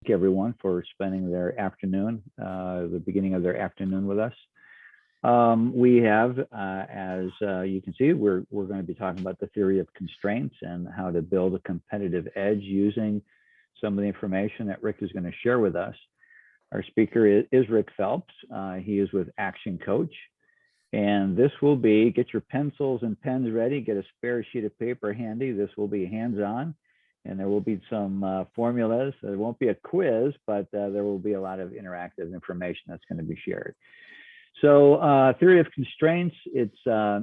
everyone for spending their afternoon, the beginning of their afternoon with us. We have, as you can see, we're going to be talking about the theory of constraints and how to build a competitive edge using some of the information that Rick is going to share with us. Our speaker is Rick Phelps. He is with Action Coach. And this will be, get your pencils and pens ready, get a spare sheet of paper handy. This will be hands-on, and there will be some formulas. There won't be a quiz, but there will be a lot of interactive information that's going to be shared. So theory of constraints, it's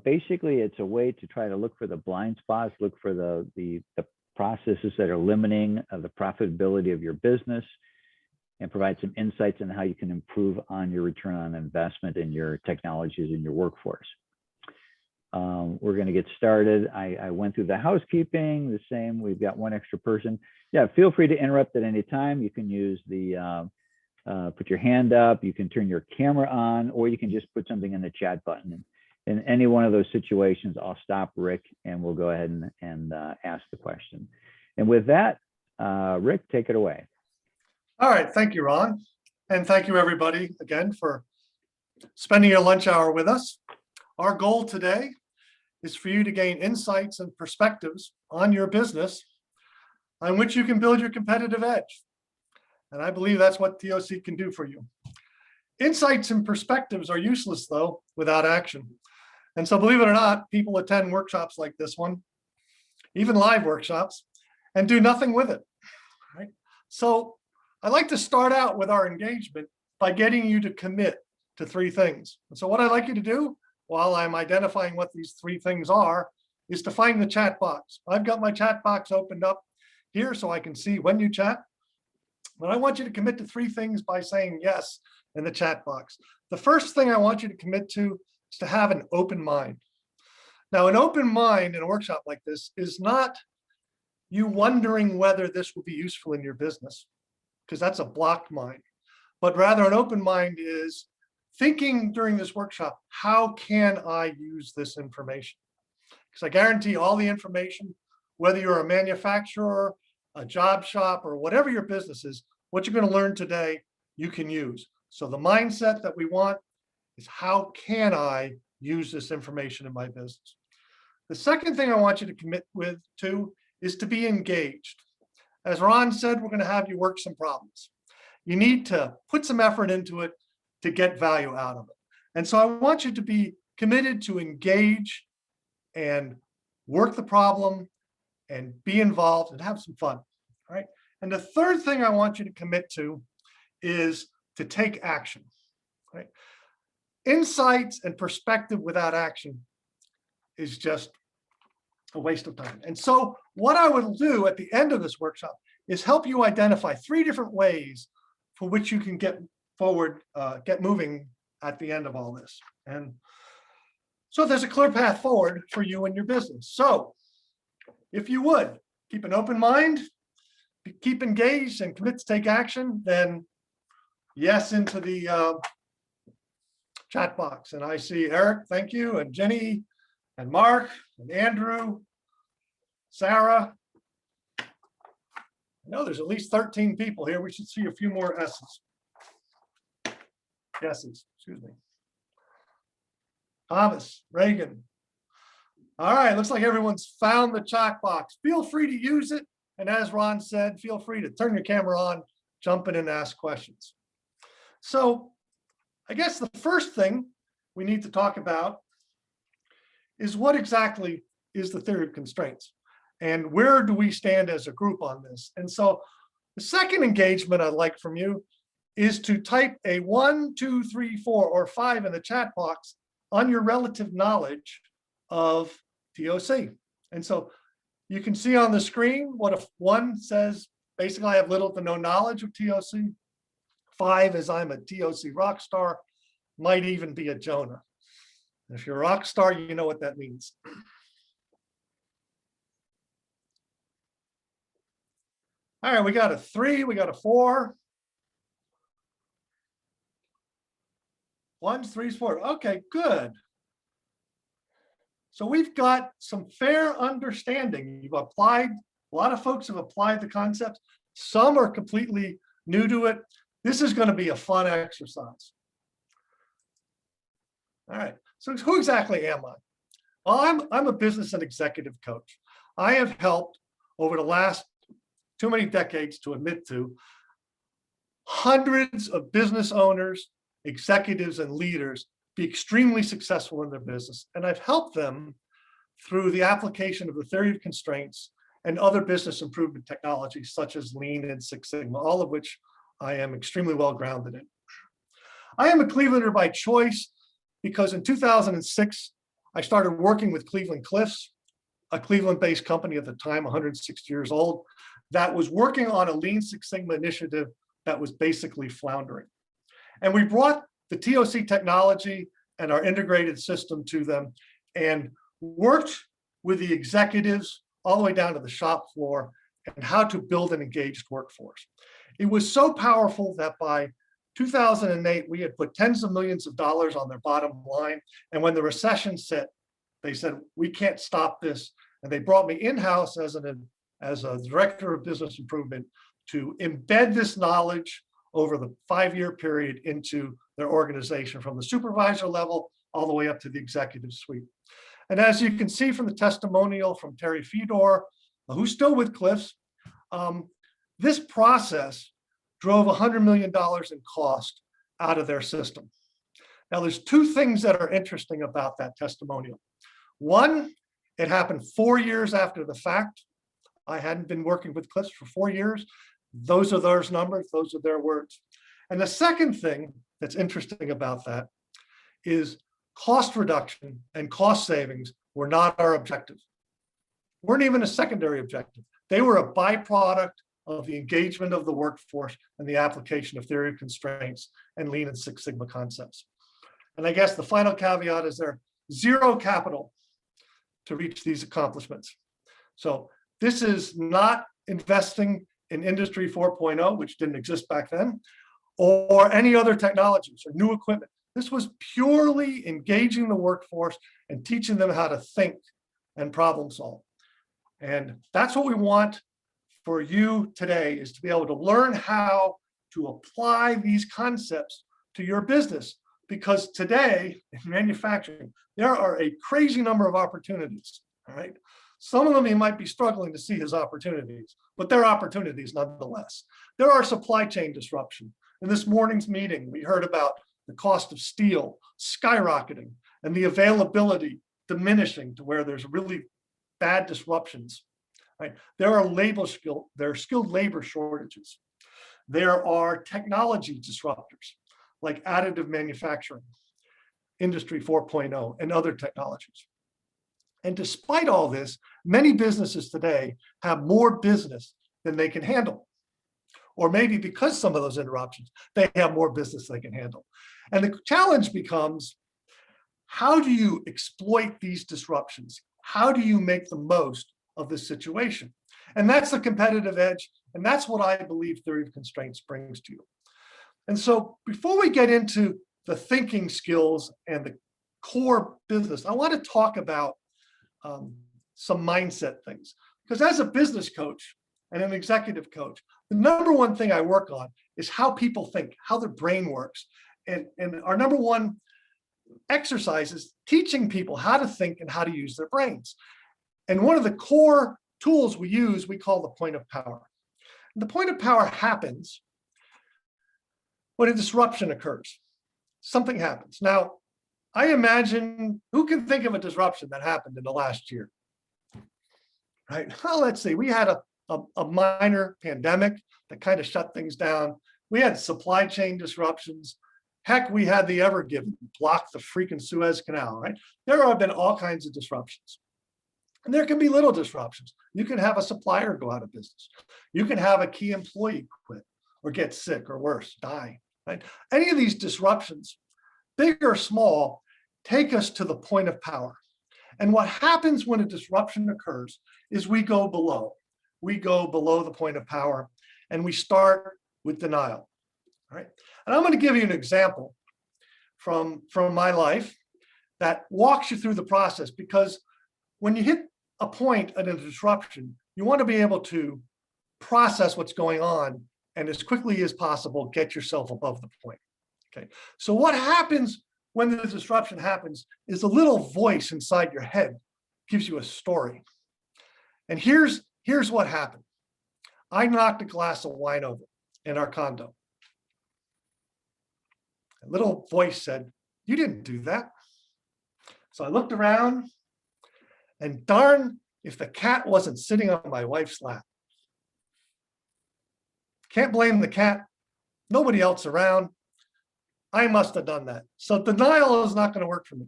basically, it's a way to try to look for the blind spots, look for the processes that are limiting the profitability of your business, and provide some insights on how you can improve on your return on investment in your technologies in your workforce. We're going to get started. I went through the housekeeping, the same. We've got one extra person. Yeah, feel free to interrupt at any time. You can use the, put your hand up, you can turn your camera on, or you can just put something in the chat button. In any one of those situations, I'll stop Rick and we'll go ahead and ask the question. And with that, Rick, take it away. All right, thank you, Ron. And thank you everybody again for spending your lunch hour with us. Our goal today is for you to gain insights and perspectives on your business on which you can build your competitive edge. And I believe that's what TOC can do for you. Insights and perspectives are useless though, without action. And so believe it or not, people attend workshops like this one, even live workshops, and do nothing with it, right? So I'd like to start out with our engagement by getting you to commit to 3 things. And so what I'd like you to do while I'm identifying what these 3 things are is to find the chat box. I've got my chat box opened up here so I can see when you chat. But I want you to commit to 3 things by saying yes in the chat box. The first thing I want you to commit to is to have an open mind. Now, an open mind in a workshop like this is not you wondering whether this will be useful in your business, because that's a blocked mind, but rather an open mind is thinking during this workshop, how can I use this information? Because I guarantee all the information, whether you're a manufacturer, a job shop, or whatever your business is, what you're going to learn today, you can use. So the mindset that we want is how can I use this information in my business? The second thing I want you to commit to is to be engaged. As Ron said, we're going to have you work some problems. You need to put some effort into it to get value out of it. And so I want you to be committed to engage and work the problem and be involved and have some fun, right? And the third thing I want you to commit to is to take action, right? Insights and perspective without action is just a waste of time. And so what I will do at the end of this workshop is help you identify 3 different ways for which you can get forward, get moving at the end of all this. And so there's a clear path forward for you and your business. So if you would keep an open mind, keep engaged and commit to take action, then yes into the chat box. And I see Eric, thank you, and Jenny, and Mark, and Andrew, Sarah. I know there's at least 13 people here. We should see a few more S's. Yeses, excuse me. Thomas, Reagan. All right, looks like everyone's found the chat box. Feel free to use it. And as Ron said, feel free to turn your camera on, jump in and ask questions. So I guess the first thing we need to talk about is what exactly is the theory of constraints and where do we stand as a group on this? And so the second engagement I'd like from you is to type a 1, 2, 3, 4, or 5 in the chat box on your relative knowledge of TOC. And so you can see on the screen what if 1 says, basically I have little to no knowledge of TOC. 5 is I'm a TOC rock star, might even be a Jonah. If you're a rock star, you know what that means. All right, we got a 3, we got a 4. 1s, 3s, 4. Okay, good. So we've got some fair understanding. You've applied, a lot of folks have applied the concepts. Some are completely new to it. This is going to be a fun exercise. All right, so who exactly am I? Well, I'm a business and executive coach. I have helped over the last too many decades to admit to hundreds of business owners, executives, and leaders be extremely successful in their business. And I've helped them through the application of the theory of constraints and other business improvement technologies such as Lean and Six Sigma, all of which I am extremely well grounded in. I am a Clevelander by choice because in 2006, I started working with Cleveland Cliffs, a Cleveland-based company at the time, 160 years old, that was working on a Lean Six Sigma initiative that was basically floundering. And we brought the TOC technology and our integrated system to them and worked with the executives all the way down to the shop floor and how to build an engaged workforce. It was so powerful that by 2008, we had put tens of millions of dollars on their bottom line. And when the recession hit, they said, we can't stop this. And they brought me in-house as a director of business improvement to embed this knowledge over the 5-year period into their organization from the supervisor level all the way up to the executive suite. And as you can see from the testimonial from Terry Fedor, who's still with Cliffs, this process drove $100 million in cost out of their system. Now, there's two things that are interesting about that testimonial. One, it happened 4 years after the fact. I hadn't been working with Cliffs for 4 years. Those are those numbers, those are their words. And the second thing that's interesting about that is cost reduction and cost savings were not our objective. Weren't even a secondary objective. They were a byproduct of the engagement of the workforce and the application of theory of constraints and Lean and Six Sigma concepts. And I guess the final caveat is there zero capital to reach these accomplishments. So this is not investing in Industry 4.0, which didn't exist back then, or any other technologies or new equipment. This was purely engaging the workforce and teaching them how to think and problem solve. And that's what we want for you today, is to be able to learn how to apply these concepts to your business. Because today in manufacturing, there are a crazy number of opportunities, all right? Some of them you might be struggling to see as opportunities, but they're opportunities nonetheless. There are supply chain disruption. In this morning's meeting, we heard about the cost of steel skyrocketing and the availability diminishing to where there's really bad disruptions. Right? There are skilled labor shortages. There are technology disruptors like additive manufacturing, Industry 4.0, and other technologies. And despite all this, many businesses today have more business than they can handle. Or maybe because some of those interruptions, they have more business they can handle. And the challenge becomes, how do you exploit these disruptions? How do you make the most of this situation? And that's the competitive edge. And that's what I believe theory of constraints brings to you. And so before we get into the thinking skills and the core business, I want to talk about some mindset things. Because as a business coach and an executive coach, the number one thing I work on is how people think, how their brain works. And our number one exercise is teaching people how to think and how to use their brains. And one of the core tools we use, we call the point of power. And the point of power happens when a disruption occurs. Something happens. Now, I imagine, who can think of a disruption that happened in the last year? Right? Well, let's see. We had a minor pandemic that kind of shut things down. We had supply chain disruptions. Heck, we had the Ever Given block the freaking Suez Canal, right? There have been all kinds of disruptions. And there can be little disruptions. You can have a supplier go out of business. You can have a key employee quit or get sick or worse, die, right? Any of these disruptions, big or small, take us to the point of power. And what happens when a disruption occurs is we go below. We go below the point of power and we start with denial. All right. And I'm going to give you an example from my life that walks you through the process, because when you hit a point at a disruption, you want to be able to process what's going on and as quickly as possible, get yourself above the point. Okay. So what happens when the disruption happens is a little voice inside your head gives you a story. And here's what happened. I knocked a glass of wine over in our condo. A little voice said, "You didn't do that." So I looked around, and darn if the cat wasn't sitting on my wife's lap. Can't blame the cat. Nobody else around. I must have done that. So denial is not going to work for me.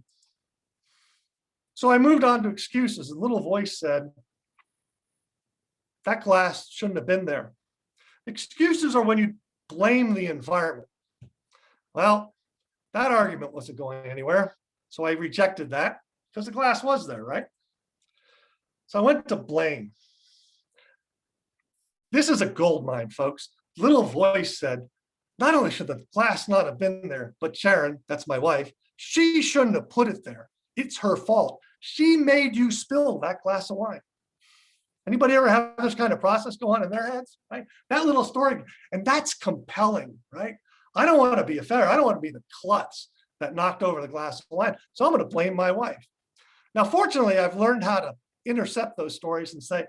So I moved on to excuses. A little voice said, "That glass shouldn't have been there." Excuses are when you blame the environment. Well, that argument wasn't going anywhere. So I rejected that because the glass was there, right? So I went to blame. This is a gold mine, folks. Little voice said, not only should the glass not have been there, but Sharon, that's my wife, she shouldn't have put it there. It's her fault. She made you spill that glass of wine. Anybody ever have this kind of process go on in their heads, right? That little story, and that's compelling, right? I don't want to be a failure. I don't want to be the klutz that knocked over the glass of wine. So I'm going to blame my wife. Now, fortunately, I've learned how to intercept those stories and say,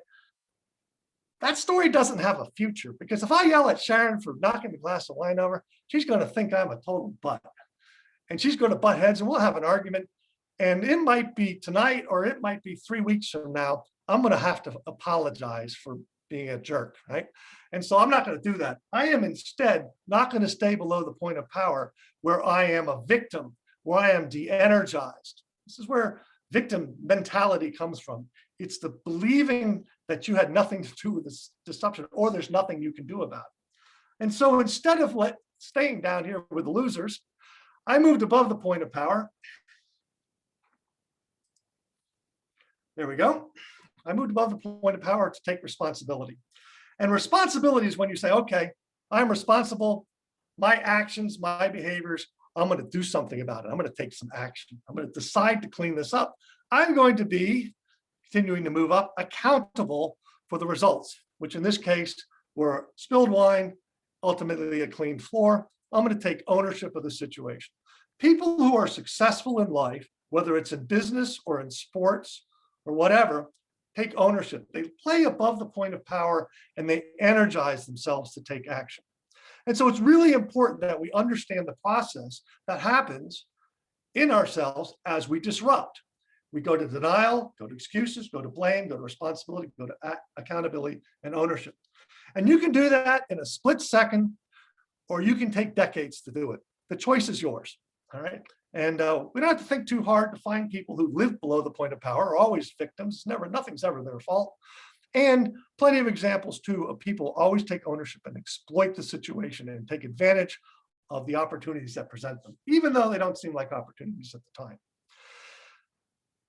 that story doesn't have a future, because if I yell at Sharon for knocking the glass of wine over, she's going to think I'm a total butt. And she's going to butt heads and we'll have an argument. And it might be tonight or it might be 3 weeks from now. I'm going to have to apologize for being a jerk, right? And so I'm not going to do that. I am instead not going to stay below the point of power where I am a victim, where I am de-energized. This is where victim mentality comes from. It's the believing that you had nothing to do with this disruption or there's nothing you can do about it. And so instead of staying down here with the losers, I moved above the point of power. There we go. I moved above the point of power to take responsibility. And responsibility is when you say, okay, I'm responsible, my actions, my behaviors, I'm going to do something about it. I'm going to take some action. I'm going to decide to clean this up. I'm going to be continuing to move up, accountable for the results, which in this case were spilled wine, ultimately a clean floor. I'm going to take ownership of the situation. People who are successful in life, whether it's in business or in sports or whatever, take ownership. They play above the point of power and they energize themselves to take action. And so it's really important that we understand the process that happens in ourselves as we disrupt. We go to denial, go to excuses, go to blame, go to responsibility, go to accountability and ownership. And you can do that in a split second, or you can take decades to do it. The choice is yours, all right? And we don't have to think too hard to find people who live below the point of power, are always victims. Nothing's ever their fault. And plenty of examples too of people always take ownership and exploit the situation and take advantage of the opportunities that present them, even though they don't seem like opportunities at the time.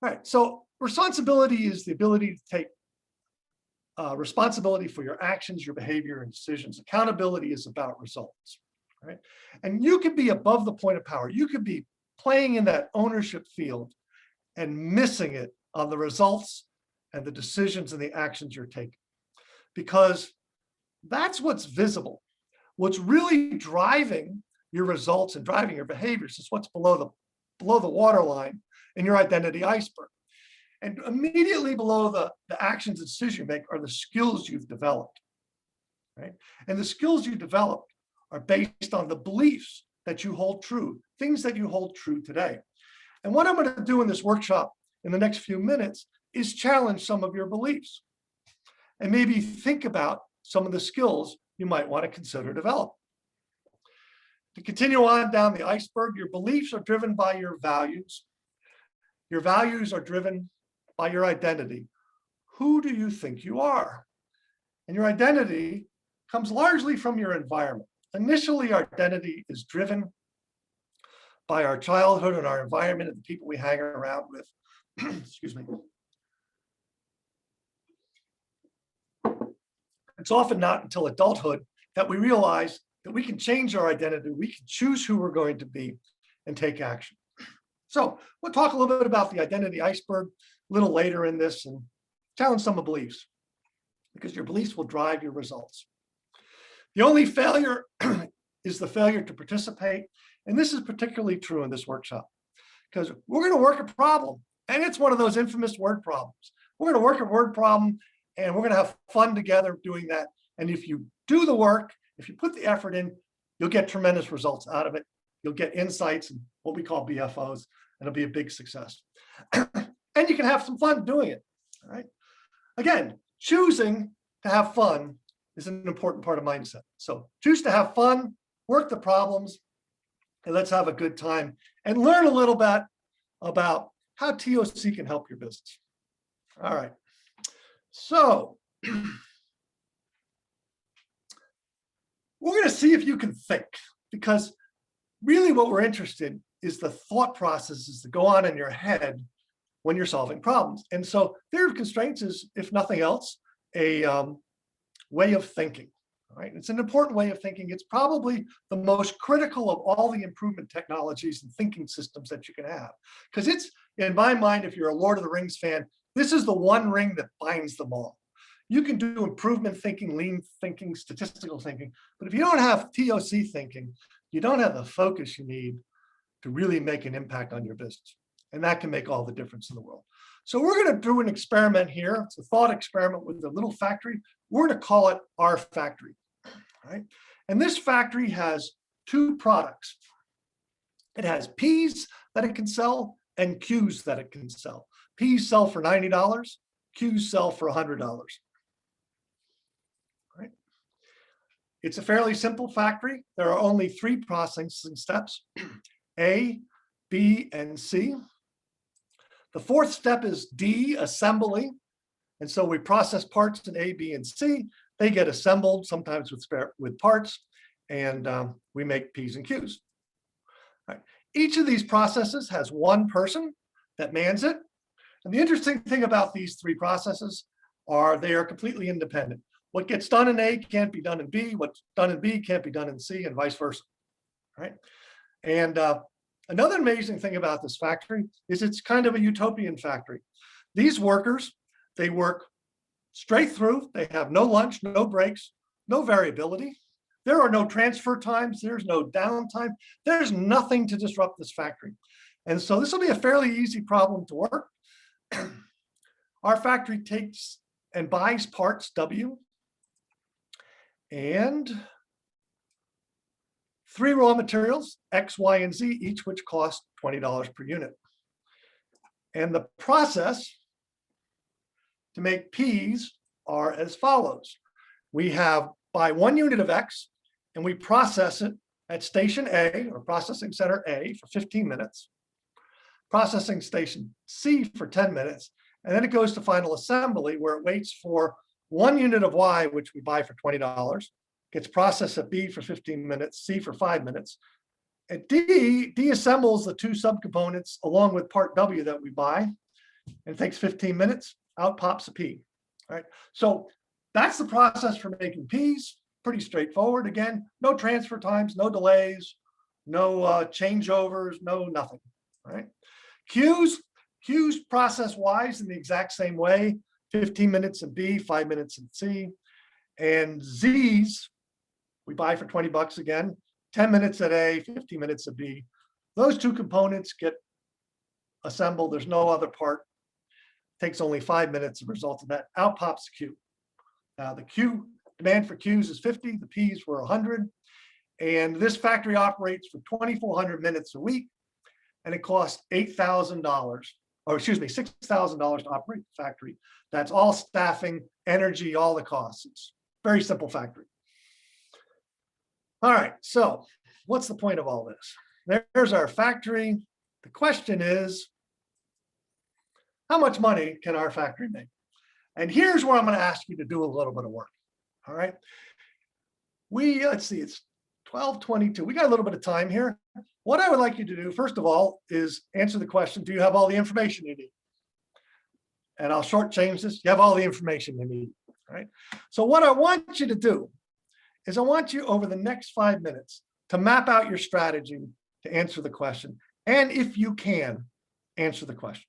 All right, so responsibility is the ability to take responsibility for your actions, your behavior, and decisions. Accountability is about results, right? And you could be above the point of power. You could be playing in that ownership field and missing it on the results and the decisions and the actions you're taking, because that's what's visible. What's really driving your results and driving your behaviors is what's below the waterline in your identity iceberg. And immediately below the actions and decisions you make are the skills you've developed, right? And the skills you developed are based on the beliefs that you hold true, things that you hold true today. And what I'm going to do in this workshop in the next few minutes is challenge some of your beliefs and maybe think about some of the skills you might want to consider develop. To continue on down the iceberg, your beliefs are driven by your values. Your values are driven by your identity. Who do you think you are? And your identity comes largely from your environment. Initially, our identity is driven by our childhood and our environment and the people we hang around with. Excuse me. It's often not until adulthood that we realize that we can change our identity, we can choose who we're going to be and take action. So we'll talk a little bit about the identity iceberg a little later in this and challenge some of the beliefs. because your beliefs will drive your results. The only failure is the failure to participate. And this is particularly true in this workshop, because we're going to work a problem, and it's one of those infamous word problems. We're going to work a word problem, and we're going to have fun together doing that. And if you do the work, if you put the effort in, you'll get tremendous results out of it. You'll get insights and what we call BFOs, and it'll be a big success. And you can have some fun doing it. All right. Again, choosing to have fun is an important part of mindset. So choose to have fun, work the problems, and let's have a good time and learn a little bit about how TOC can help your business. All right. So we're going to see if you can think, because really what we're interested in is the thought processes that go on in your head when you're solving problems. And so theory of constraints is, if nothing else, a way of thinking. All right. It's an important way of thinking. It's probably the most critical of all the improvement technologies and thinking systems that you can have. Because it's, in my mind, if you're a Lord of the Rings fan, this is the one ring that binds them all. You can do improvement thinking, lean thinking, statistical thinking, but if you don't have TOC thinking, you don't have the focus you need to really make an impact on your business. And that can make all the difference in the world. So we're going to do an experiment here. It's a thought experiment with a little factory. We're going to call it our factory. All right. And this factory has two products. It has peas that it can sell and cues that it can sell. Peas sell for $90, cues sell for $100. Right. It's a fairly simple factory. There are only 3 processing steps, A, B, and C. The 4th step is D, assembly. And so we process parts in A, B, and C. They get assembled, sometimes with parts, and we make P's and Q's. Right. Each of these processes has one person that mans it. And the interesting thing about these 3 processes are they are completely independent. What gets done in A can't be done in B. What's done in B can't be done in C, and vice versa. Right. And another amazing thing about this factory is it's kind of a utopian factory. These workers, they work straight through. They have no lunch, no breaks, no variability. There are no transfer times. There's no downtime. There's nothing to disrupt this factory. And so this will be a fairly easy problem to work. Our factory takes and buys parts W and 3 raw materials, X, Y, and Z, each which cost $20 per unit. And the process to make P's are as follows. We buy 1 unit of X and we process it at station A, or processing center A, for 15 minutes, processing station C for 10 minutes, and then it goes to final assembly where it waits for 1 unit of Y, which we buy for $20, gets processed at B for 15 minutes, C for 5 minutes. At D, assembles the 2 subcomponents along with part W that we buy, and it takes 15 minutes, out pops a P. All right. So that's the process for making P's. Pretty straightforward. Again, no transfer times, no delays, no changeovers, no nothing. All right. Q's process Y's in the exact same way, 15 minutes in B, 5 minutes in C. And Z's, we buy for $20 again, 10 minutes at A, 15 minutes at B. Those 2 components get assembled. There's no other part. Takes only 5 minutes as a result of that. Out pops the Q. Now the Q demand for Q's is 50, the P's were 100. And this factory operates for 2,400 minutes a week. And it costs $8,000, or excuse me, $6,000 to operate the factory. That's all staffing, energy, all the costs. It's a very simple factory. All right, so what's the point of all this? There's our factory. The question is, how much money can our factory make? And here's where I'm going to ask you to do a little bit of work. All right. Let's see, it's 12:22. We got a little bit of time here. What I would like you to do, first of all, is answer the question, do you have all the information you need? And I'll shortchange this. You have all the information you need. All right. So what I want you to do is I want you over the next 5 minutes to map out your strategy to answer the question. And if you can, answer the question.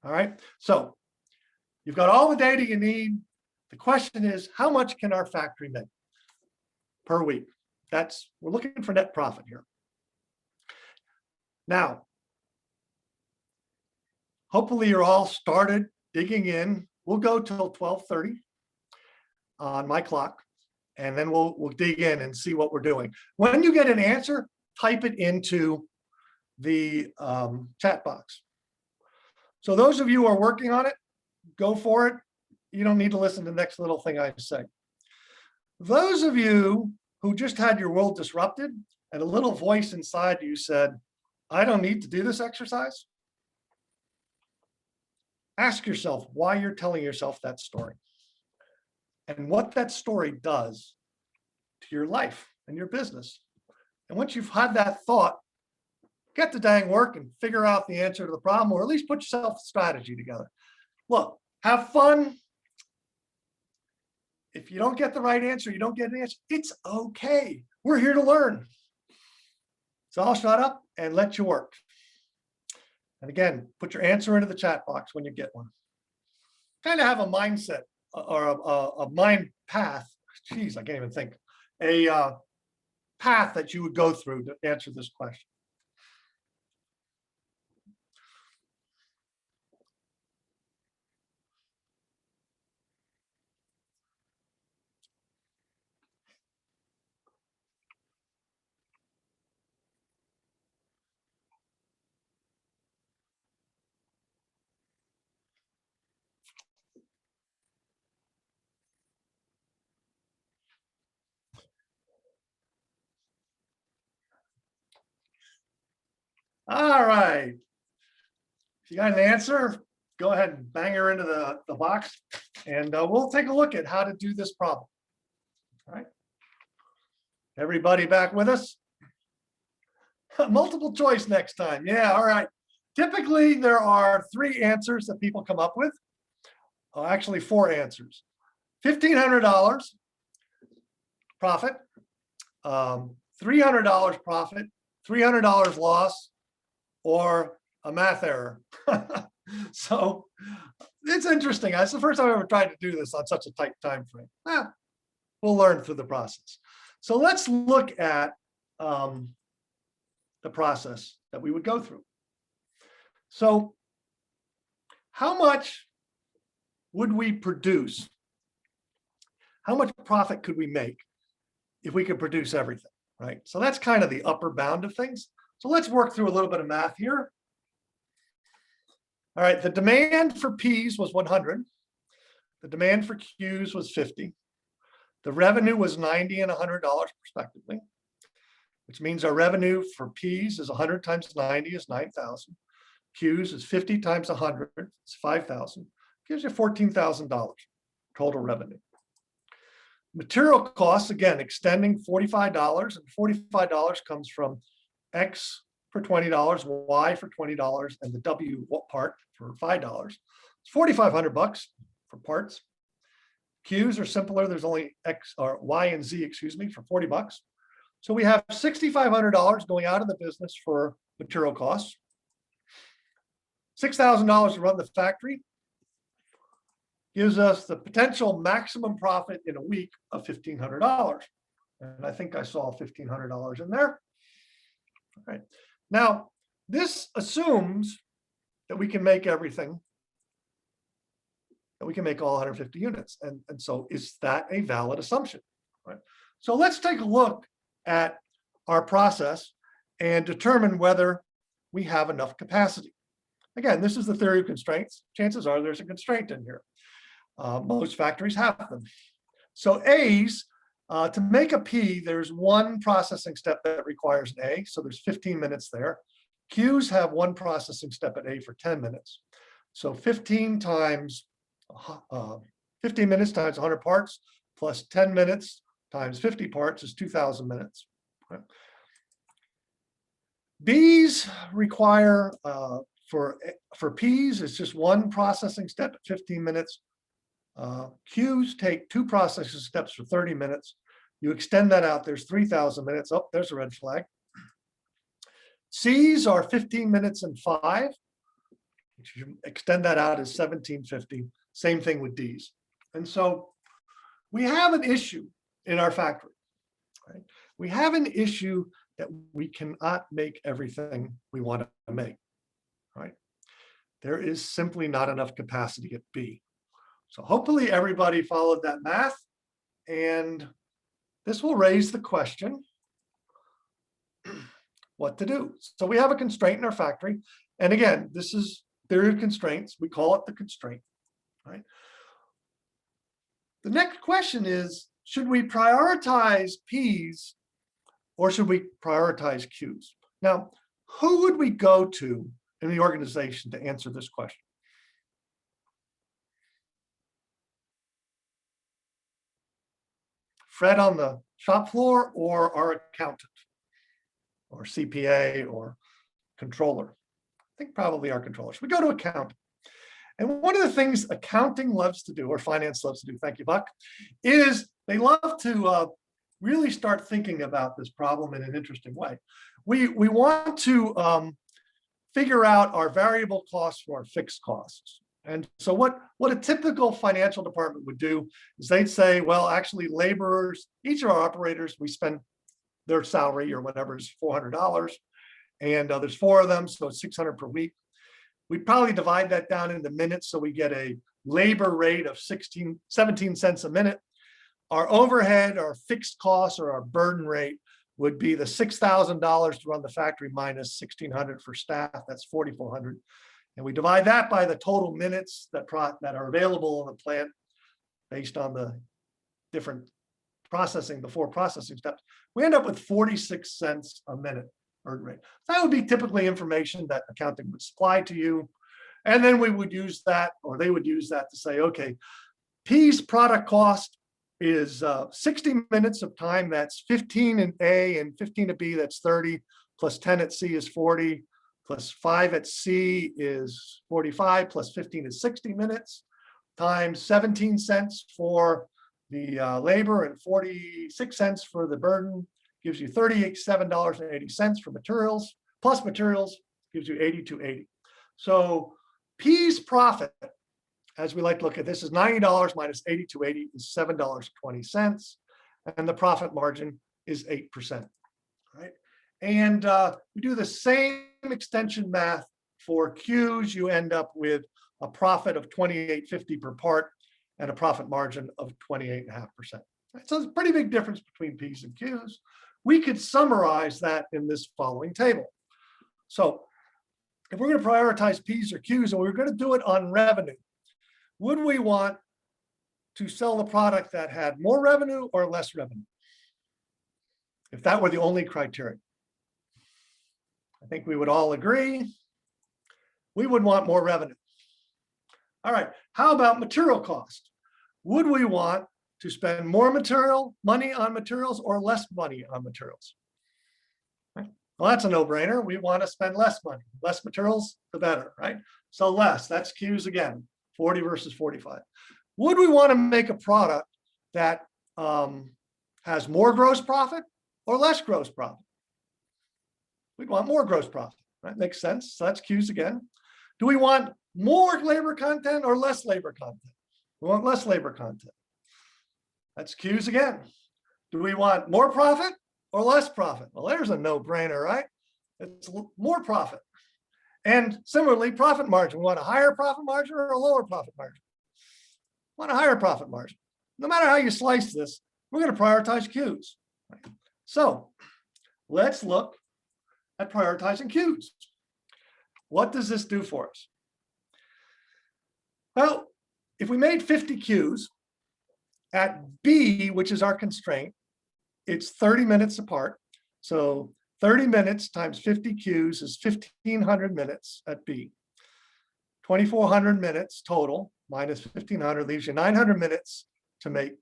All right. So You've got all the data you need. The question is, how much can our factory make per week? We're looking for net profit here. Now, hopefully you're all started digging in. We'll go till 12:30 on my clock, and then we'll dig in and see what we're doing. When you get an answer, type it into the chat box. So those of you who are working on it, go for it. You don't need to listen to the next little thing I say. Those of you who just had your world disrupted and a little voice inside you said, I don't need to do this exercise. Ask yourself why you're telling yourself that story and what that story does to your life and your business. And once you've had that thought, get to dang work and figure out the answer to the problem, or at least put yourself a strategy together. Look, have fun. If you don't get the right answer, you don't get an answer. It's okay. We're here to learn. So I'll shut up and let you work. And again, put your answer into the chat box when you get one. Kind of have a mindset or a mind path. Geez, I can't even think. A path that you would go through to answer this question. All right. If you got an answer, go ahead and bang her into the box, and we'll take a look at how to do this problem. All right. Everybody back with us? Multiple choice next time. Yeah, all right. Typically, there are 3 answers that people come up with. Actually, 4 answers. $1,500 profit, $300 profit, $300 loss, or a math error. So it's interesting. It's the first time I've ever tried to do this on such a tight time frame. We'll learn through the process. So let's look at the process that we would go through. So how much would we produce? How much profit could we make if we could produce everything, right? So that's kind of the upper bound of things. So let's work through a little bit of math here. All right, the demand for P's was 100. The demand for Q's was 50. The revenue was $90 and $100 respectively, which means our revenue for P's is 100 times 90 is 9,000. Q's is 50 times 100 is 5,000. Gives you $14,000 total revenue. Material costs, again, extending $45, and $45 comes from X for $20, Y for $20, and the W part for $5. It's $4,500 for parts. Q's are simpler. There's only X or Y and Z, excuse me, for $40. So we have $6,500 going out of the business for material costs. $6,000 to run the factory gives us the potential maximum profit in a week of $1,500. And I think I saw $1,500 in there. All right. Now, this assumes that we can make everything, that we can make all 150 units. And so is that a valid assumption? Right. So let's take a look at our process and determine whether we have enough capacity. Again, this is the theory of constraints. Chances are there's a constraint in here. Most factories have them. So A's, to make a P, there's one processing step that requires an A, so there's 15 minutes there. Q's have one processing step at A for 10 minutes. So 15 times 15 minutes times 100 parts plus 10 minutes times 50 parts is 2,000 minutes. Right. B's require, for P's, it's just one processing step at 15 minutes. Q's take 2 processing steps for 30 minutes. You extend that out, there's 3,000 minutes. Oh, there's a red flag. C's are 15 minutes and 5. If you extend that out is 1750. Same thing with Ds. And so we have an issue in our factory, right? We have an issue that we cannot make everything we want to make, right? There is simply not enough capacity at B. So hopefully everybody followed that math, and this will raise the question, what to do. So we have a constraint in our factory. And again, this is theory of constraints. We call it the constraint, right? The next question is, should we prioritize P's or should we prioritize Q's? Now, who would we go to in the organization to answer this question? Fred on the shop floor or our accountant or CPA or controller? I think probably our controller. So we go to accountant. And one of the things accounting loves to do, or finance loves to do, thank you, Buck, is they love to really start thinking about this problem in an interesting way. We want to figure out our variable costs from our fixed costs. And so what a typical financial department would do is they'd say, well, actually laborers, each of our operators, we spend their salary or whatever is $400, and there's 4 of them, so it's $600 per week. We'd probably divide that down into minutes, so we get a labor rate of 17 cents a minute. Our overhead, our fixed costs, or our burden rate would be the $6,000 to run the factory minus $1,600 for staff. That's $4,400. And we divide that by the total minutes that are available in the plant based on the different processing, the 4 processing steps. We end up with 46 cents a minute burden rate. That would be typically information that accounting would supply to you. And then we would use that, or they would use that to say, okay, P's product cost is 60 minutes of time. That's 15 in A and 15 at B, that's 30, plus 10 at C is 40, plus 5 at C is 45, plus 15 is 60 minutes, times 17 cents for the labor and 46 cents for the burden, gives you $37.80 for materials, plus materials gives you $82.80. So P's profit, as we like to look at this, is $90 minus $82.80 is $7.20, and the profit margin is 8%, right? And we do the same extension math for Q's. You end up with a profit of $28.50 per part and a profit margin of 28.5%. Right? So it's a pretty big difference between P's and Q's. We could summarize that in this following table. So if we're going to prioritize P's or Q's, and we're going to do it on revenue, would we want to sell the product that had more revenue or less revenue? If that were the only criteria. I think we would all agree we would want more revenue. All right, how about material cost? Would we want to spend more money on materials or less money on materials? Right? Well, that's a no-brainer. We want to spend less money. Less materials, the better, right? So less, that's Q's again, 40 versus 45. Would we want to make a product that has more gross profit or less gross profit? We'd want more gross profit, right? Makes sense. So that's Q's again. Do we want more labor content or less labor content? We want less labor content. That's Q's again. Do we want more profit or less profit? Well, there's a no-brainer, right? It's more profit. And similarly, profit margin. We want a higher profit margin or a lower profit margin? We want a higher profit margin. No matter how you slice this, we're going to prioritize Q's. Right? So let's look at prioritizing Q's. What does this do for us? Well, if we made 50 Q's at B, which is our constraint, it's 30 minutes apart. So 30 minutes times 50 Q's is 1,500 minutes at B. 2,400 minutes total minus 1,500 leaves you 900 minutes to make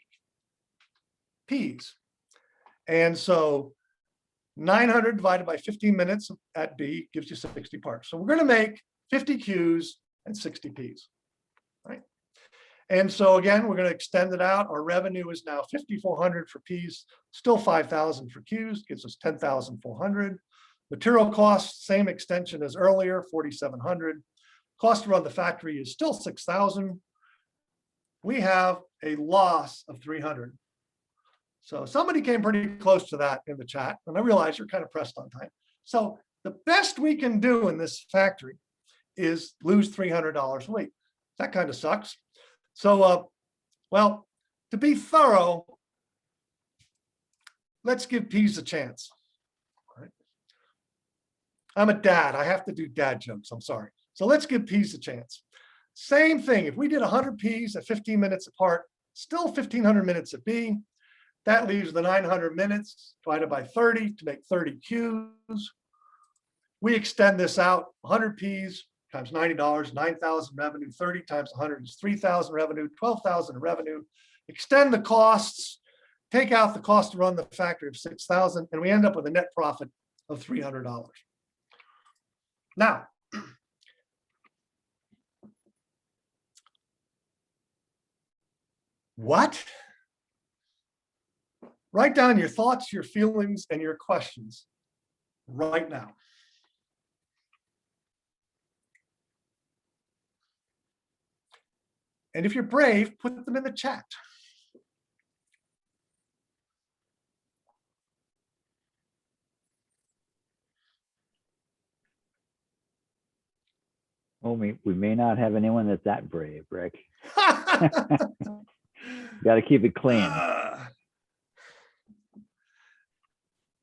P's. And so 900 divided by 15 minutes at B gives you 60 parts. So we're going to make 50 Q's and 60 P's, right? And so again, we're going to extend it out. Our revenue is now 5,400 for P's, still 5,000 for Q's, gives us 10,400. Material costs, same extension as earlier, 4,700. Cost to run the factory is still 6,000. we have a loss of 300. So somebody came pretty close to that in the chat, and I realize you're kind of pressed on time. So the best we can do in this factory is lose $300 a week. That kind of sucks. So, well, to be thorough, let's give peas a chance. All right. I'm a dad. I have to do dad jokes. I'm sorry. So let's give peas a chance. Same thing. If we did 100 peas at 15 minutes apart, still 1,500 minutes at B. That leaves the 900 minutes divided by 30 to make 30 Qs. We extend this out. 100 Ps times $90, 9,000 revenue. 30 times 100 is 3,000 revenue, 12,000 revenue. Extend the costs, take out the cost to run the factory of 6,000, and we end up with a net profit of $300. Now, what? Write down your thoughts, your feelings, and your questions right now. And if you're brave, put them in the chat. Well, we may not have anyone that's that brave, Rick. Got to keep it clean.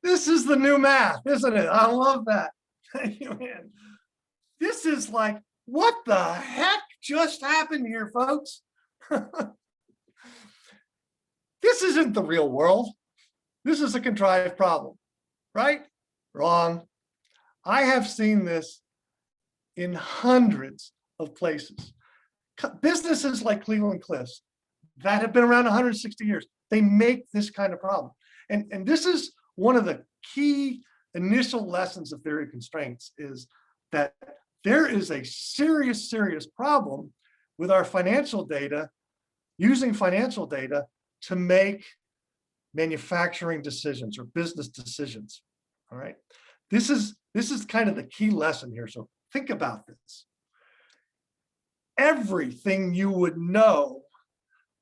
This is the new math, isn't it? I love that. Man, this is like, what the heck just happened here, folks? This isn't the real world. This is a contrived problem, right? Wrong. I have seen this in hundreds of places. Businesses like Cleveland Cliffs that have been around 160 years, they make this kind of problem. And this is one of the key initial lessons of theory of constraints, is that there is a serious, serious problem with our financial data, using financial data to make manufacturing decisions or business decisions. All right. This is kind of the key lesson here. So think about this. Everything you would know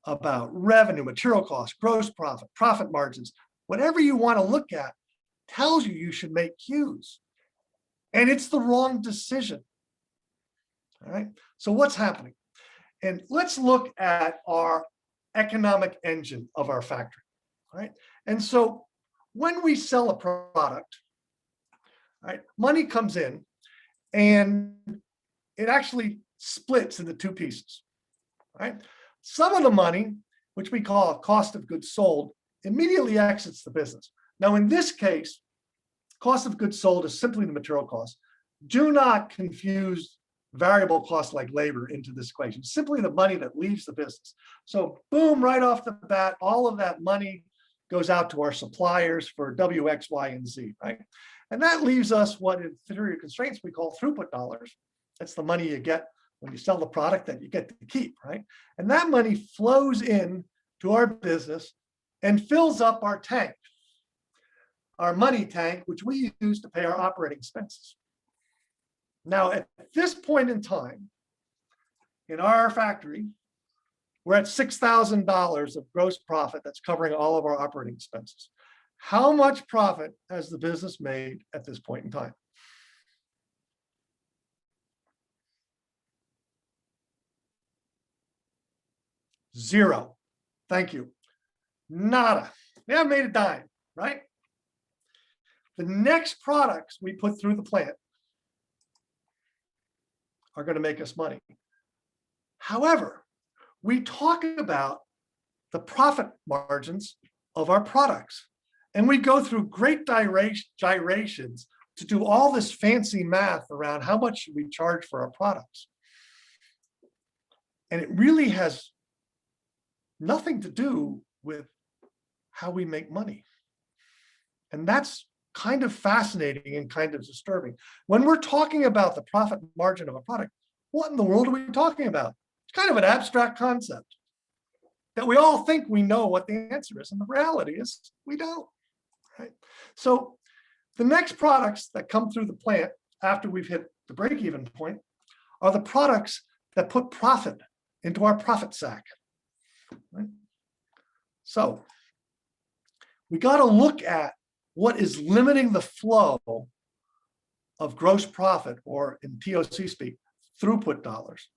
about revenue, material costs, gross profit, profit margins, whatever you want to look at tells you should make Qs. And it's the wrong decision. All right. So what's happening? And let's look at our economic engine of our factory. All right. And so when we sell a product, right, money comes in and it actually splits into two pieces. Right. Some of the money, which we call cost of goods sold, immediately exits the business. Now, in this case, cost of goods sold is simply the material cost. Do not confuse variable costs like labor into this equation, simply the money that leaves the business. So boom, right off the bat, all of that money goes out to our suppliers for W, X, Y, and Z, right? And that leaves us what in theory of constraints we call throughput dollars. That's the money you get when you sell the product that you get to keep, right? And that money flows in to our business and fills up our tank, our money tank, which we use to pay our operating expenses. Now, at this point in time, in our factory, we're at $6,000 of gross profit that's covering all of our operating expenses. How much profit has the business made at this point in time? Zero. Thank you. Nada. We haven't made a dime, right? The next products we put through the plant are going to make us money. However, we talk about the profit margins of our products, and we go through great gyrations to do all this fancy math around how much we charge for our products. And it really has nothing to do with how we make money. And that's kind of fascinating and kind of disturbing. When we're talking about the profit margin of a product, what in the world are we talking about? It's kind of an abstract concept that we all think we know what the answer is. And the reality is we don't, right? So the next products that come through the plant after we've hit the break-even point are the products that put profit into our profit sack. right? So we got to look at what is limiting the flow of gross profit, or in TOC speak, throughput dollars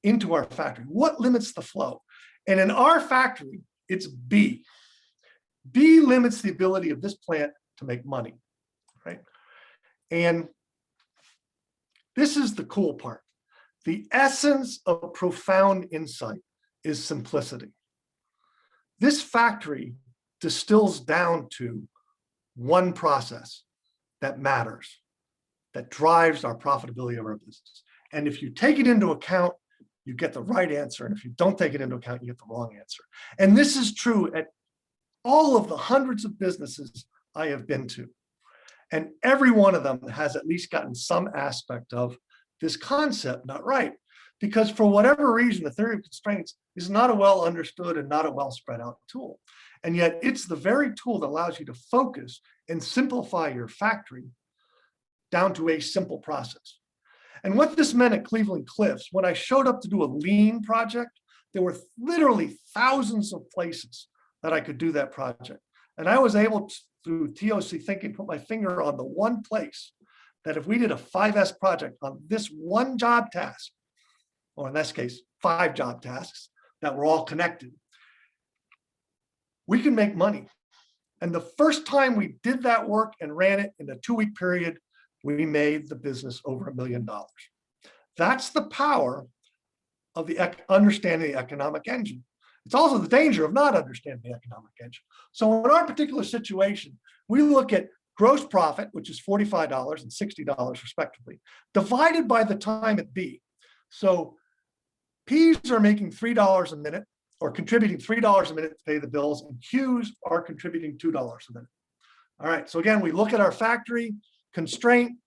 into our factory. What limits the flow? And in our factory, it's B. B limits the ability of this plant to make money, right? And this is the cool part. The essence of profound insight is simplicity. This factory distills down to one process that matters, that drives our profitability of our business. And if you take it into account, you get the right answer. And if you don't take it into account, you get the wrong answer. And this is true at all of the hundreds of businesses I have been to. And every one of them has at least gotten some aspect of this concept not right. Because for whatever reason, the theory of constraints is not a well understood and not a well spread out tool. And yet it's the very tool that allows you to focus and simplify your factory down to a simple process. And what this meant at Cleveland Cliffs, when I showed up to do a lean project, there were literally thousands of places that I could do that project. And I was able to, through TOC thinking, put my finger on the one place that if we did a 5S project on this one job task, or in this case, 5 job tasks that were all connected, we can make money. And the first time we did that work and ran it in a 2-week period, we made the business over $1 million. That's the power of the understanding the economic engine. It's also the danger of not understanding the economic engine. So in our particular situation, we look at gross profit, which is $45 and $60 respectively, divided by the time at B. So P's are making $3 a minute, or contributing $3 a minute to pay the bills, and Q's are contributing $2 a minute. All right, so again, we look at our factory constraint,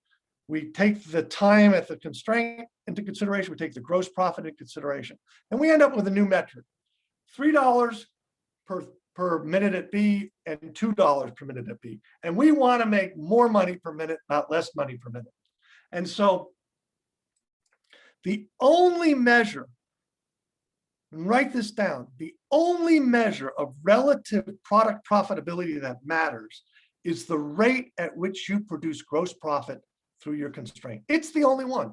we take the time at the constraint into consideration, we take the gross profit into consideration, and we end up with a new metric, $3 per minute at B and $2 per minute at B. And we want to make more money per minute, not less money per minute. And so the only measure, and write this down, the only measure of relative product profitability that matters is the rate at which you produce gross profit through your constraint. It's the only one.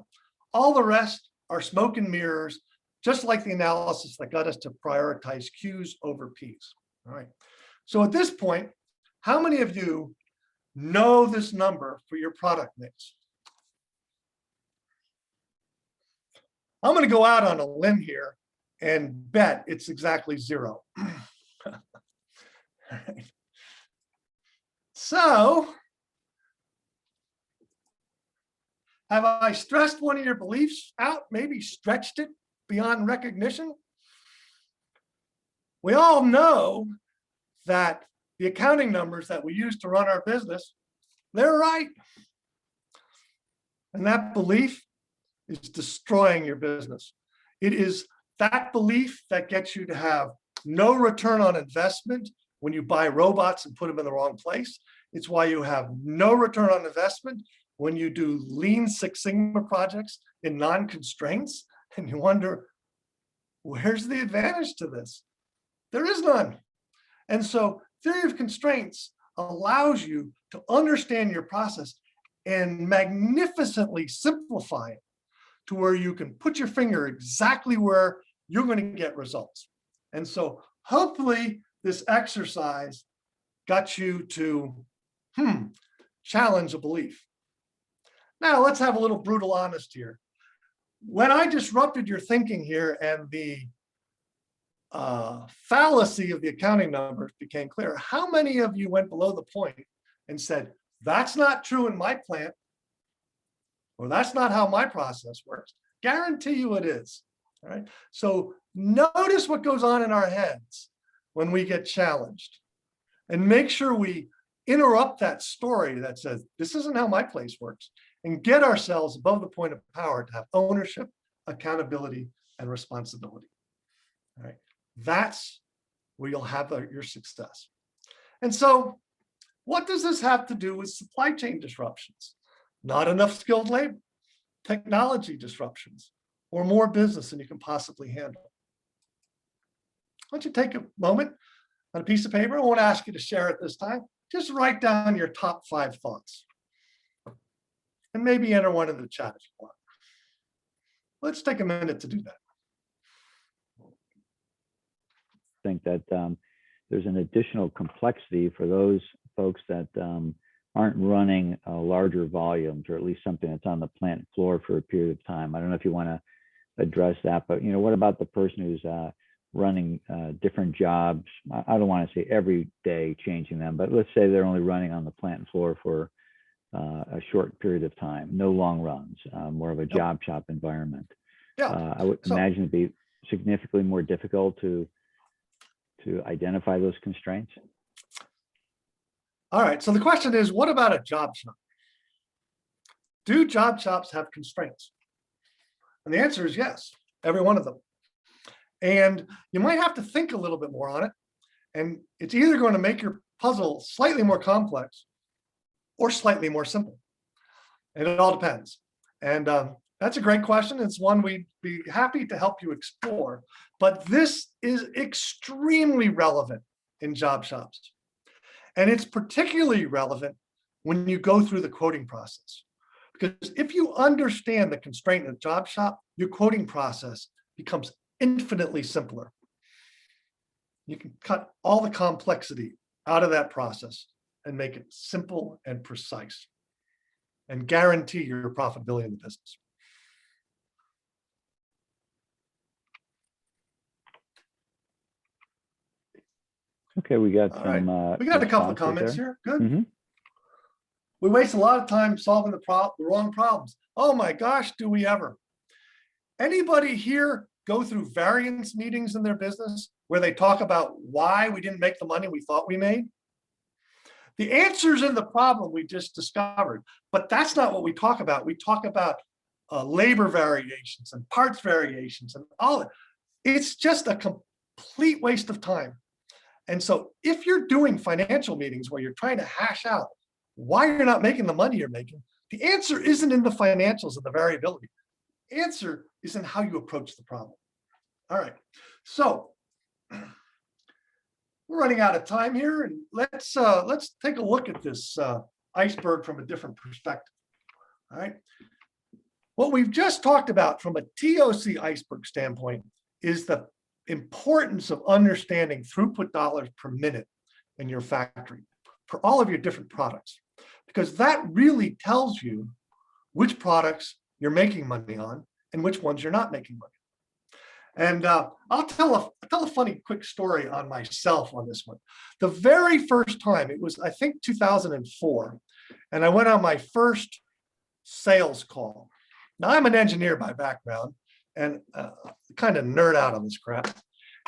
All the rest are smoke and mirrors, just like the analysis that got us to prioritize Q's over P's. All right. So at this point, how many of you know this number for your product mix? I'm going to go out on a limb here and bet it's exactly 0. All right. So, have I stressed one of your beliefs out, maybe stretched it beyond recognition? We all know that the accounting numbers that we use to run our business, they're right. And that belief is destroying your business. It is that belief that gets you to have no return on investment when you buy robots and put them in the wrong place. It's why you have no return on investment when you do Lean Six Sigma projects in non-constraints, and you wonder, where's the advantage to this? There is none. And so theory of constraints allows you to understand your process and magnificently simplify it to where you can put your finger exactly where you're going to get results. And so hopefully this exercise got you to challenge a belief. Now let's have a little brutal honest here. When I disrupted your thinking here and the fallacy of the accounting numbers became clear, how many of you went below the point and said, that's not true in my plant, or that's not how my process works? Guarantee you it is. All right. So notice what goes on in our heads when we get challenged, and make sure we interrupt that story that says, this isn't how my place works, and get ourselves above the point of power to have ownership, accountability, and responsibility. All right. That's where you'll have your success. And so what does this have to do with supply chain disruptions? Not enough skilled labor, technology disruptions, or more business than you can possibly handle. why don't you take a moment on a piece of paper? I won't ask you to share it this time. Just write down your top 5 thoughts. And maybe enter one in the chat if you want. Let's take a minute to do that. I think that there's an additional complexity for those folks that aren't running larger volumes, or at least something that's on the plant floor for a period of time. I don't know if you want to address that, but what about the person who's running different jobs? I don't want to say every day changing them, but let's say they're only running on the plant floor for a short period of time, no long runs, more of a job shop environment. Yeah. I would imagine it'd be significantly more difficult to identify those constraints. All right, so the question is, what about a job shop? Do job shops have constraints? And the answer is yes, every one of them. And you might have to think a little bit more on it. And it's either going to make your puzzle slightly more complex or slightly more simple. And it all depends. And that's a great question. It's one we'd be happy to help you explore. But this is extremely relevant in job shops. And it's particularly relevant when you go through the quoting process. Because if you understand the constraint in a job shop, your quoting process becomes infinitely simpler. You can cut all the complexity out of that process and make it simple and precise and guarantee your profitability in the business. Okay, we got some. We got a couple of comments here. Good. Mm-hmm. We waste a lot of time solving the wrong problems. Oh my gosh, do we ever? Anybody here go through variance meetings in their business where they talk about why we didn't make the money we thought we made? The answer's in the problem we just discovered, but that's not what we talk about. We talk about labor variations and parts variations and all that. It's just a complete waste of time. And so if you're doing financial meetings where you're trying to hash out why you're not making the money you're making, the answer isn't in the financials and the variability. The answer is in how you approach the problem. All right, so we're running out of time here, and let's take a look at this iceberg from a different perspective. All right, what we've just talked about from a TOC iceberg standpoint is the importance of understanding throughput dollars per minute in your factory for all of your different products, because that really tells you which products you're making money on and which ones you're not making money. And I'll tell a funny quick story on myself on this one. The very first time, it was I think 2004, and I went on my first sales call. Now I'm an engineer by background and kind of nerd out on this crap.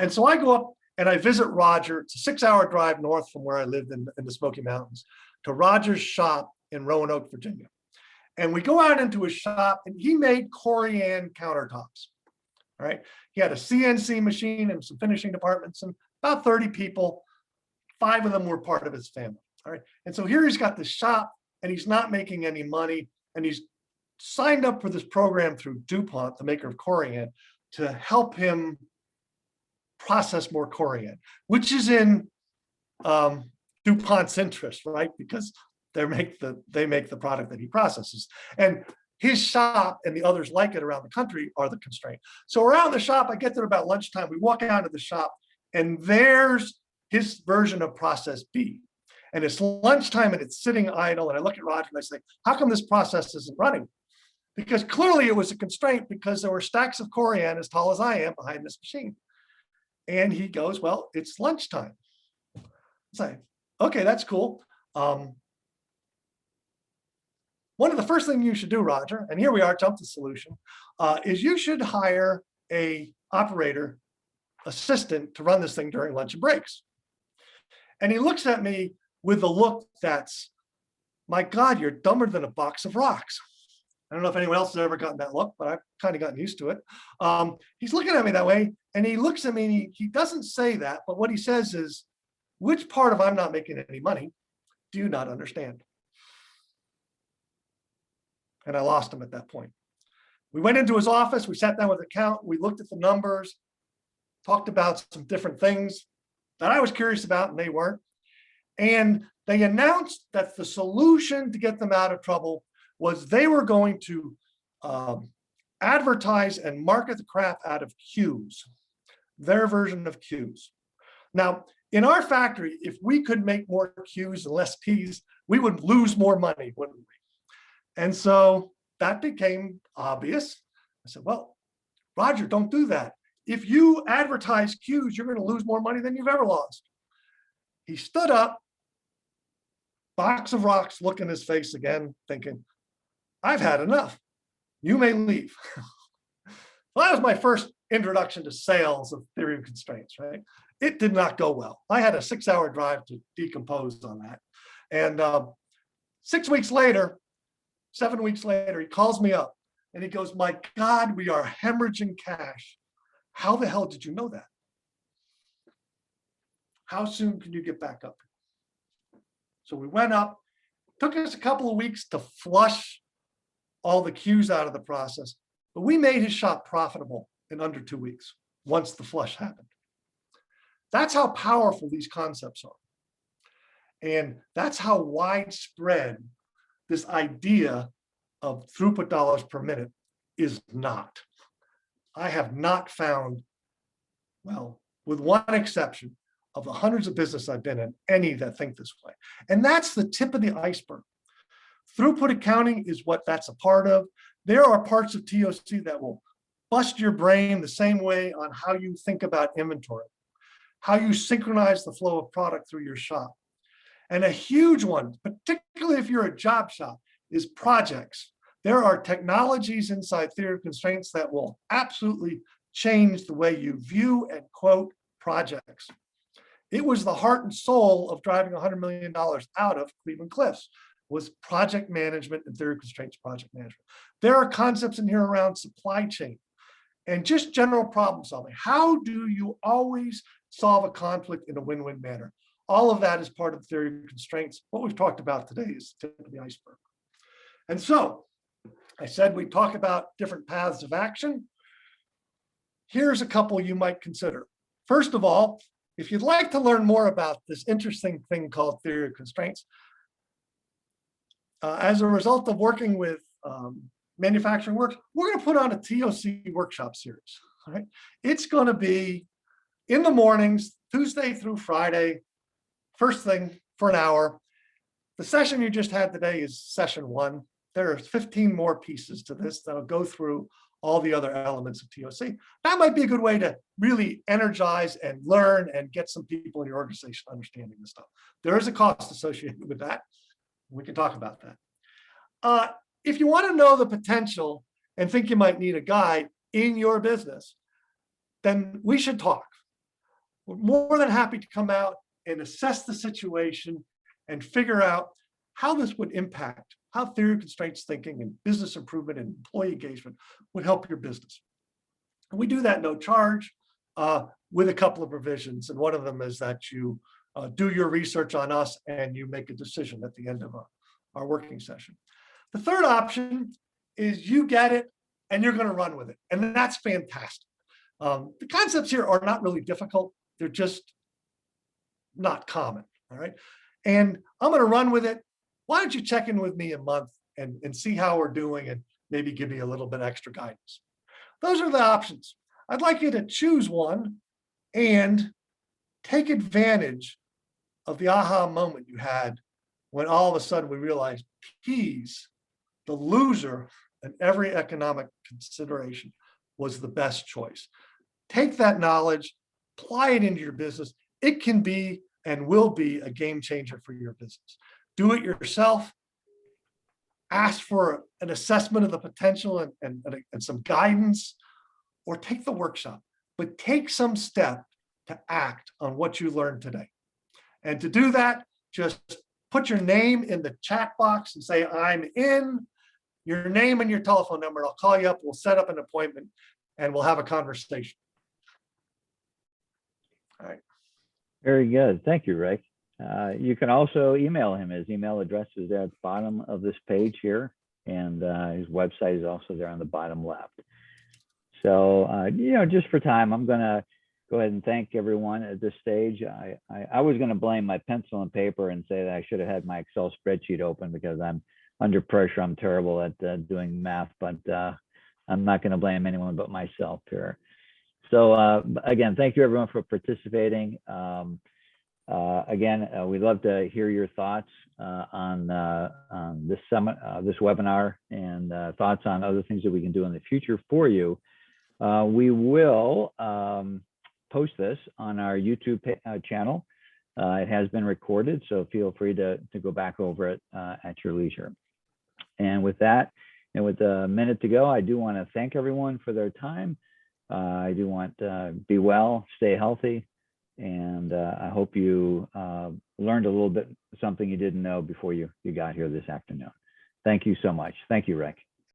And so I go up and I visit Roger. It's a 6-hour drive north from where I lived in the Smoky Mountains to Roger's shop in Roanoke, Virginia. And we go out into his shop, and he made Corian countertops. All right. He had a CNC machine and some finishing departments and about 30 people. 5 of them were part of his family. All right. And so here he's got this shop, and he's not making any money, and he's signed up for this program through DuPont, the maker of Corian, to help him process more Corian, which is in DuPont's interest, right? Because they make the product that he processes. And his shop and the others like it around the country are the constraint. So around the shop, I get there about lunchtime. We walk out of the shop, and there's his version of process B. And it's lunchtime, and it's sitting idle. And I look at Roger and I say, how come this process isn't running? Because clearly it was a constraint, because there were stacks of Corian as tall as I am behind this machine. And he goes, well, it's lunchtime. It's like, okay, that's cool. One of the first things you should do, Roger, and here we are, jump to solution, is you should hire a operator assistant to run this thing during lunch and breaks. And he looks at me with a look that's, my God, you're dumber than a box of rocks. I don't know if anyone else has ever gotten that look, but I've kind of gotten used to it. He's looking at me that way, and he looks at me, and he doesn't say that, but what he says is, which part of I'm not making any money do you not understand? And I lost him at that point. We went into his office, we sat down with the accountant, we looked at the numbers, talked about some different things that I was curious about and they weren't. And they announced that the solution to get them out of trouble was they were going to advertise and market the crap out of queues, their version of queues. Now, in our factory, if we could make more queues and less peas, we would lose more money, wouldn't we? And so that became obvious. I said, well, Roger, don't do that. If you advertise queues, you're going to lose more money than you've ever lost. He stood up, box of rocks, look in his face again, thinking, I've had enough. You may leave. Well, that was my first introduction to sales of theory of constraints, right? It did not go well. I had a 6-hour drive to decompose on that. And 7 weeks later, he calls me up and he goes, my God, we are hemorrhaging cash. How the hell did you know that? How soon can you get back up? So we went up, took us a couple of weeks to flush all the queues out of the process, but we made his shop profitable in under 2 weeks once the flush happened. That's how powerful these concepts are. And that's how widespread this idea of throughput dollars per minute is not. I have not found, well, with one exception, of the hundreds of businesses I've been in, any that think this way. And that's the tip of the iceberg. Throughput accounting is what that's a part of. There are parts of TOC that will bust your brain the same way on how you think about inventory, how you synchronize the flow of product through your shop. And a huge one, particularly if you're a job shop, is projects. There are technologies inside theory of constraints that will absolutely change the way you view and quote projects. It was the heart and soul of driving $100 million out of Cleveland Cliffs, was project management and theory of constraints project management. There are concepts in here around supply chain and just general problem solving. How do you always solve a conflict in a win-win manner? All of that is part of the theory of constraints. What we've talked about today is the tip of the iceberg. And so I said we'd talk about different paths of action. Here's a couple you might consider. First of all, if you'd like to learn more about this interesting thing called theory of constraints, as a result of working with Manufacturing Works, we're going to put on a TOC workshop series. All right? It's going to be in the mornings, Tuesday through Friday, first thing for an hour. The session you just had today is session 1. There are 15 more pieces to this that'll go through all the other elements of TOC. That might be a good way to really energize and learn and get some people in your organization understanding this stuff. There is a cost associated with that. We can talk about that. If you want to know the potential and think you might need a guide in your business, then we should talk. We're more than happy to come out and assess the situation and figure out how this would impact, how theory of constraints thinking and business improvement and employee engagement would help your business. And we do that no charge with a couple of provisions. And one of them is that you do your research on us and you make a decision at the end of our working session. The third option is you get it and you're going to run with it. And that's fantastic. The concepts here are not really difficult. They're just not common. All right. And I'm going to run with it. Why don't you check in with me a month and see how we're doing and maybe give me a little bit extra guidance. Those are the options. I'd like you to choose one and take advantage of the aha moment you had when all of a sudden we realized peas, the loser in every economic consideration, was the best choice. Take that knowledge, apply it into your business. It can be and will be a game changer for your business. Do it yourself. Ask for an assessment of the potential and some guidance, or take the workshop, but take some step to act on what you learned today. And to do that, just put your name in the chat box and say, I'm in, your name and your telephone number. I'll call you up, we'll set up an appointment, and we'll have a conversation. All right. Very good. Thank you, Rick. You can also email him. His email address is there at the bottom of this page here, and his website is also there on the bottom left. So, just for time, I'm going to go ahead and thank everyone at this stage. I was going to blame my pencil and paper and say that I should have had my Excel spreadsheet open because I'm under pressure. I'm terrible at doing math, but I'm not going to blame anyone but myself here. So again, thank you everyone for participating. Again, we'd love to hear your thoughts on this this webinar, and thoughts on other things that we can do in the future for you. We will post this on our YouTube channel. It has been recorded, so feel free to go back over it at your leisure. And with that, and with a minute to go, I do want to thank everyone for their time. I do want to be well, stay healthy, and I hope you learned a little bit, something you didn't know before you got here this afternoon. Thank you so much. Thank you, Rick.